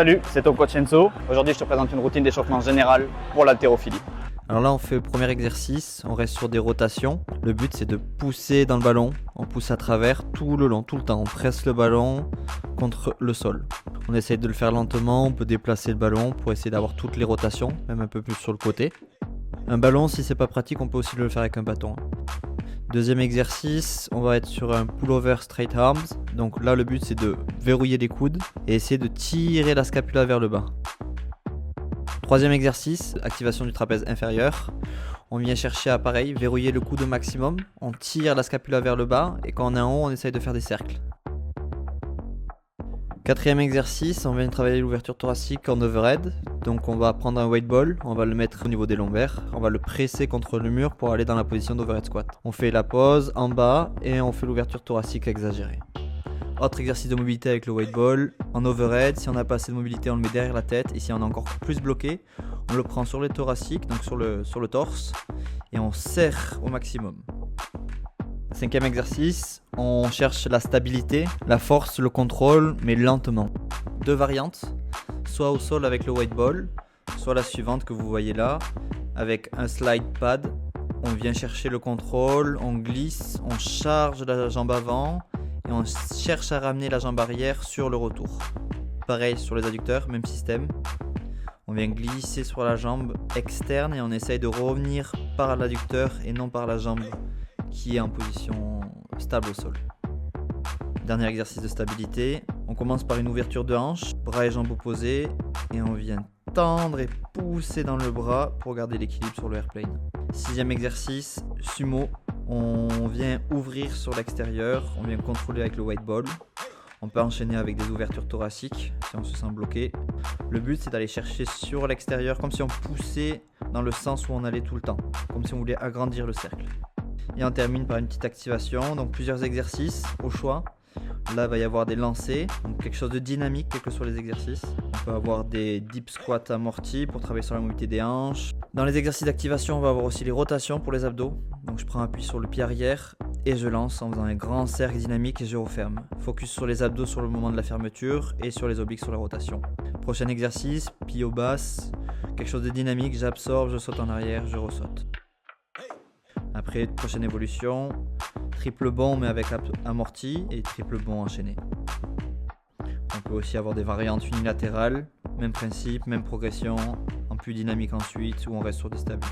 Salut, c'est ton coach Enzo. Aujourd'hui, je te présente une routine d'échauffement générale pour l'haltérophilie. Alors là, on fait le premier exercice, on reste sur des rotations. Le but, c'est de pousser dans le ballon. On pousse à travers tout le long, tout le temps. On presse le ballon contre le sol. On essaye de le faire lentement, on peut déplacer le ballon pour essayer d'avoir toutes les rotations, même un peu plus sur le côté. Un ballon, si c'est pas pratique, on peut aussi le faire avec un bâton. Deuxième exercice, on va être sur un pullover straight arms. Donc là, le but, c'est de verrouiller les coudes et essayer de tirer la scapula vers le bas. Troisième exercice, activation du trapèze inférieur. On vient chercher à pareil, verrouiller le coude au maximum. On tire la scapula vers le bas et quand on est en haut, on essaye de faire des cercles. Quatrième exercice, on vient travailler l'ouverture thoracique en overhead. Donc on va prendre un weight ball, on va le mettre au niveau des lombaires, on va le presser contre le mur pour aller dans la position d'overhead squat. On fait la pause en bas et on fait l'ouverture thoracique exagérée. Autre exercice de mobilité avec le weight ball, en overhead, si on n'a pas assez de mobilité, on le met derrière la tête et si on est encore plus bloqué, on le prend sur les thoraciques, donc sur le torse et on serre au maximum. Cinquième exercice, on cherche la stabilité, la force, le contrôle, mais lentement. Deux variantes, soit au sol avec le weight ball, soit la suivante que vous voyez là, avec un slide pad. On vient chercher le contrôle, on glisse, on charge la jambe avant et on cherche à ramener la jambe arrière sur le retour. Pareil sur les adducteurs, même système. On vient glisser sur la jambe externe et on essaye de revenir par l'adducteur et non par la jambe qui est en position stable au sol. Dernier exercice de stabilité, on commence par une ouverture de hanche, bras et jambes opposés et on vient tendre et pousser dans le bras pour garder l'équilibre sur le airplane. Sixième exercice, sumo, on vient ouvrir sur l'extérieur, on vient contrôler avec le weight ball. On peut enchaîner avec des ouvertures thoraciques si on se sent bloqué. Le but, c'est d'aller chercher sur l'extérieur comme si on poussait dans le sens où on allait tout le temps, comme si on voulait agrandir le cercle. Et on termine par une petite activation, donc plusieurs exercices au choix. Là, il va y avoir des lancers, donc quelque chose de dynamique, quels que soient les exercices. On peut avoir des deep squats amortis pour travailler sur la mobilité des hanches. Dans les exercices d'activation, on va avoir aussi les rotations pour les abdos. Donc je prends appui sur le pied arrière et je lance en faisant un grand cercle dynamique et je referme. Focus sur les abdos sur le moment de la fermeture et sur les obliques sur la rotation. Prochain exercice, pio basse, quelque chose de dynamique, j'absorbe, je saute en arrière, je ressaute. Après, prochaine évolution, triple bond mais avec amorti et triple bond enchaîné. On peut aussi avoir des variantes unilatérales, même principe, même progression, en plus dynamique ensuite, où on reste sur des stables.